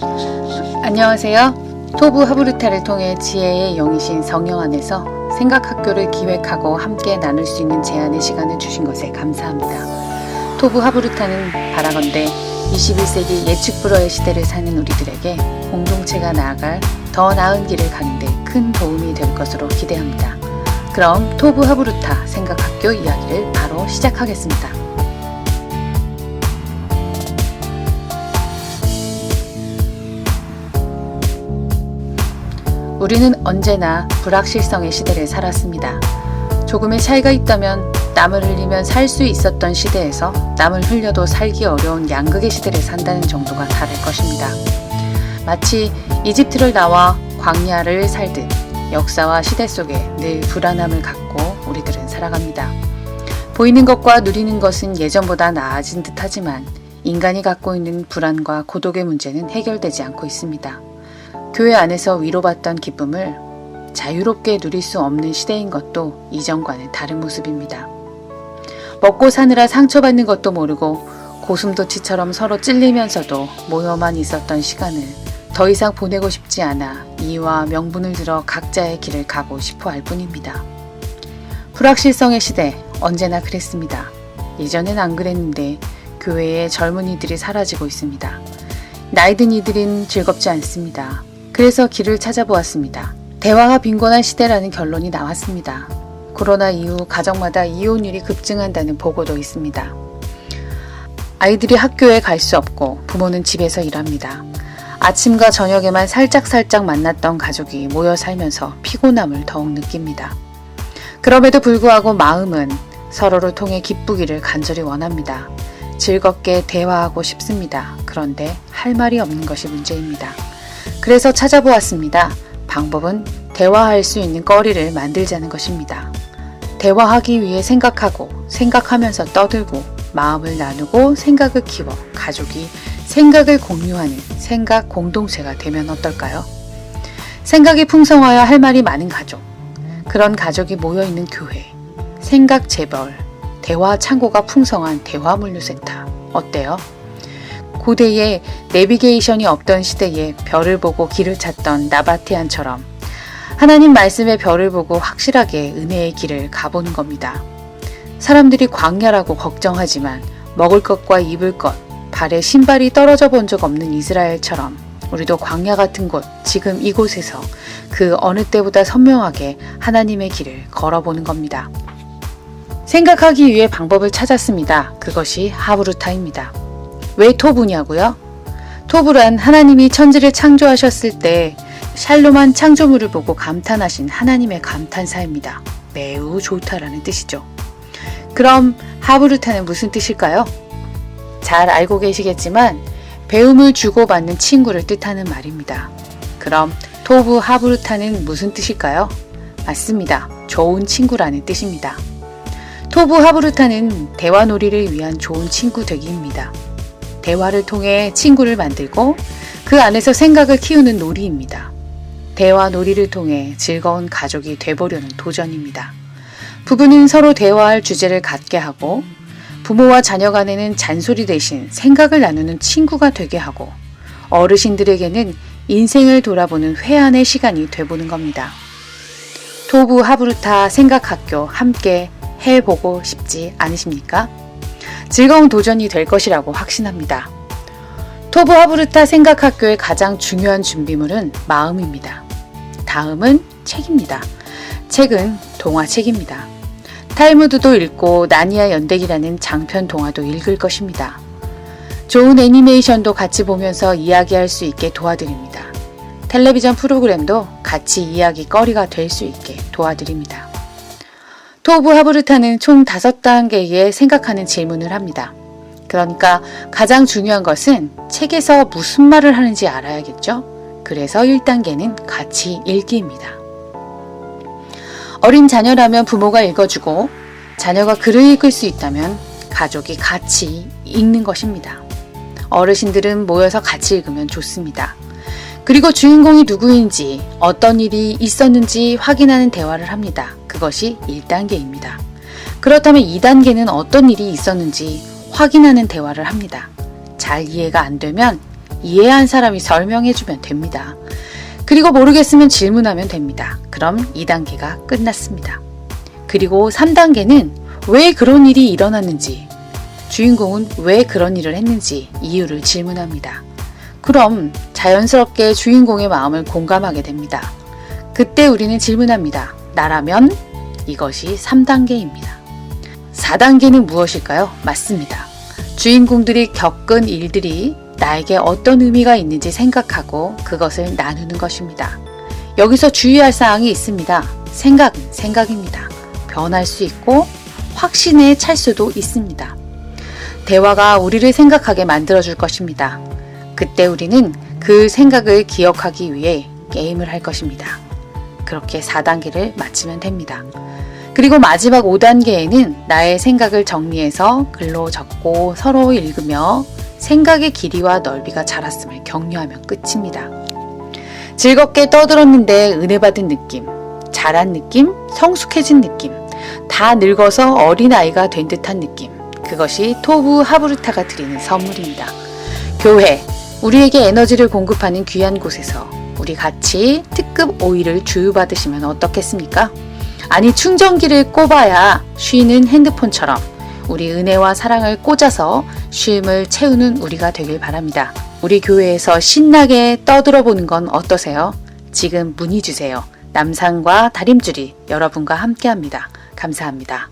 안녕하세요. 토부 하브루타를 통해 지혜의 영이신 성령 안에서 생각학교를 기획하고 함께 나눌 수 있는 제안의 시간을 주신 것에 감사합니다. 토부 하브루타는 바라건대 21세기 예측 불허의 시대를 사는 우리들에게 공동체가 나아갈 더 나은 길을 가는 데 큰 도움이 될 것으로 기대합니다. 그럼 토부 하브루타 생각학교 이야기를 바로 시작하겠습니다. 우리는 언제나 불확실성의 시대를 살았습니다. 조금의 차이가 있다면 땀을 흘리면 살 수 있었던 시대에서 땀을 흘려도 살기 어려운 양극의 시대를 산다는 정도가 다를 것입니다. 마치 이집트를 나와 광야를 살듯 역사와 시대 속에 늘 불안함을 갖고 우리들은 살아갑니다. 보이는 것과 누리는 것은 예전보다 나아진 듯하지만 인간이 갖고 있는 불안과 고독의 문제는 해결되지 않고 있습니다. 교회 안에서 위로받던 기쁨을 자유롭게 누릴 수 없는 시대인 것도 이전과는 다른 모습입니다. 먹고 사느라 상처받는 것도 모르고 고슴도치처럼 서로 찔리면서도 모여만 있었던 시간을 더 이상 보내고 싶지 않아 이유와 명분을 들어 각자의 길을 가고 싶어 할 뿐입니다. 불확실성의 시대, 언제나 그랬습니다. 예전엔 안 그랬는데 교회에 젊은이들이 사라지고 있습니다. 나이든 이들은 즐겁지 않습니다. 그래서 길을 찾아보았습니다. 대화가 빈곤한 시대라는 결론이 나왔습니다. 코로나 이후 가정마다 이혼율이 급증한다는 보고도 있습니다. 아이들이 학교에 갈 수 없고 부모는 집에서 일합니다. 아침과 저녁에만 살짝살짝 만났던 가족이 모여 살면서 피곤함을 더욱 느낍니다. 그럼에도 불구하고 마음은 서로를 통해 기쁘기를 간절히 원합니다. 즐겁게 대화하고 싶습니다. 그런데 할 말이 없는 것이 문제입니다. 그래서 찾아보았습니다. 방법은 대화할 수 있는 거리를 만들자는 것입니다. 대화하기 위해 생각하고 생각하면서 떠들고 마음을 나누고 생각을 키워 가족이 생각을 공유하는 생각 공동체가 되면 어떨까요? 생각이 풍성하여 할 말이 많은 가족, 그런 가족이 모여있는 교회, 생각 재벌, 대화 창고가 풍성한 대화물류센터 어때요? 고대에 내비게이션이 없던 시대에 별을 보고 길을 찾던 나바티안처럼 하나님 말씀의 별을 보고 확실하게 은혜의 길을 가보는 겁니다. 사람들이 광야라고 걱정하지만 먹을 것과 입을 것, 발에 신발이 떨어져 본 적 없는 이스라엘처럼 우리도 광야 같은 곳, 지금 이곳에서 그 어느 때보다 선명하게 하나님의 길을 걸어보는 겁니다. 생각하기 위해 방법을 찾았습니다. 그것이 하브루타입니다. 왜 토부냐고요? 토부란 하나님이 천지를 창조하셨을 때 샬롬한 창조물을 보고 감탄하신 하나님의 감탄사입니다. 매우 좋다라는 뜻이죠. 그럼 하브루타는 무슨 뜻일까요? 잘 알고 계시겠지만 배움을 주고받는 친구를 뜻하는 말입니다. 그럼 토부 하브루타는 무슨 뜻일까요? 맞습니다. 좋은 친구라는 뜻입니다. 토부 하브루타는 대화놀이를 위한 좋은 친구 되기입니다. 대화를 통해 친구를 만들고 그 안에서 생각을 키우는 놀이입니다. 대화 놀이를 통해 즐거운 가족이 되보려는 도전입니다. 부부는 서로 대화할 주제를 갖게 하고 부모와 자녀 간에는 잔소리 대신 생각을 나누는 친구가 되게 하고 어르신들에게는 인생을 돌아보는 회한의 시간이 되보는 겁니다. 토부 하브루타 생각학교 함께 해보고 싶지 않으십니까? 즐거운 도전이 될 것이라고 확신합니다. 토부 하브루타 생각학교의 가장 중요한 준비물은 마음입니다. 다음은 책입니다. 책은 동화책입니다. 탈무드도 읽고 나니아 연대기라는 장편 동화도 읽을 것입니다. 좋은 애니메이션도 같이 보면서 이야기할 수 있게 도와드립니다. 텔레비전 프로그램도 같이 이야기거리가 될 수 있게 도와드립니다. 토부 하브루타는 총 5단계의 생각하는 질문을 합니다. 그러니까 가장 중요한 것은 책에서 무슨 말을 하는지 알아야겠죠? 그래서 1단계는 같이 읽기입니다. 어린 자녀라면 부모가 읽어주고 자녀가 글을 읽을 수 있다면 가족이 같이 읽는 것입니다. 어르신들은 모여서 같이 읽으면 좋습니다. 그리고 주인공이 누구인지 어떤 일이 있었는지 확인하는 대화를 합니다. 그것이 1단계입니다. 그렇다면 2단계는 어떤 일이 있었는지 확인하는 대화를 합니다. 잘 이해가 안 되면 이해한 사람이 설명해주면 됩니다. 그리고 모르겠으면 질문하면 됩니다. 그럼 2단계가 끝났습니다. 그리고 3단계는 왜 그런 일이 일어났는지, 주인공은 왜 그런 일을 했는지 이유를 질문합니다. 그럼 자연스럽게 주인공의 마음을 공감하게 됩니다. 그때 우리는 질문합니다. 나라면? 이것이 3단계입니다. 4단계는 무엇일까요? 맞습니다. 주인공들이 겪은 일들이 나에게 어떤 의미가 있는지 생각하고 그것을 나누는 것입니다. 여기서 주의할 사항이 있습니다. 생각은 생각입니다. 변할 수 있고 확신에 찰 수도 있습니다. 대화가 우리를 생각하게 만들어줄 것입니다. 그때 우리는 그 생각을 기억하기 위해 게임을 할 것입니다. 그렇게 4단계를 마치면 됩니다. 그리고 마지막 5단계에는 나의 생각을 정리해서 글로 적고 서로 읽으며 생각의 길이와 넓이가 자랐음을 격려하면 끝입니다. 즐겁게 떠들었는데 은혜 받은 느낌, 자란 느낌, 성숙해진 느낌, 다 늙어서 어린아이가 된 듯한 느낌, 그것이 토부 하브루타가 드리는 선물입니다. 교회, 우리에게 에너지를 공급하는 귀한 곳에서 우리 같이 특급 오일을 주유받으시면 어떻겠습니까? 아니, 충전기를 꼽아야 쉬는 핸드폰처럼 우리 은혜와 사랑을 꽂아서 쉼을 채우는 우리가 되길 바랍니다. 우리 교회에서 신나게 떠들어 보는 건 어떠세요? 지금 문의 주세요. 남산과 다림줄이 여러분과 함께합니다. 감사합니다.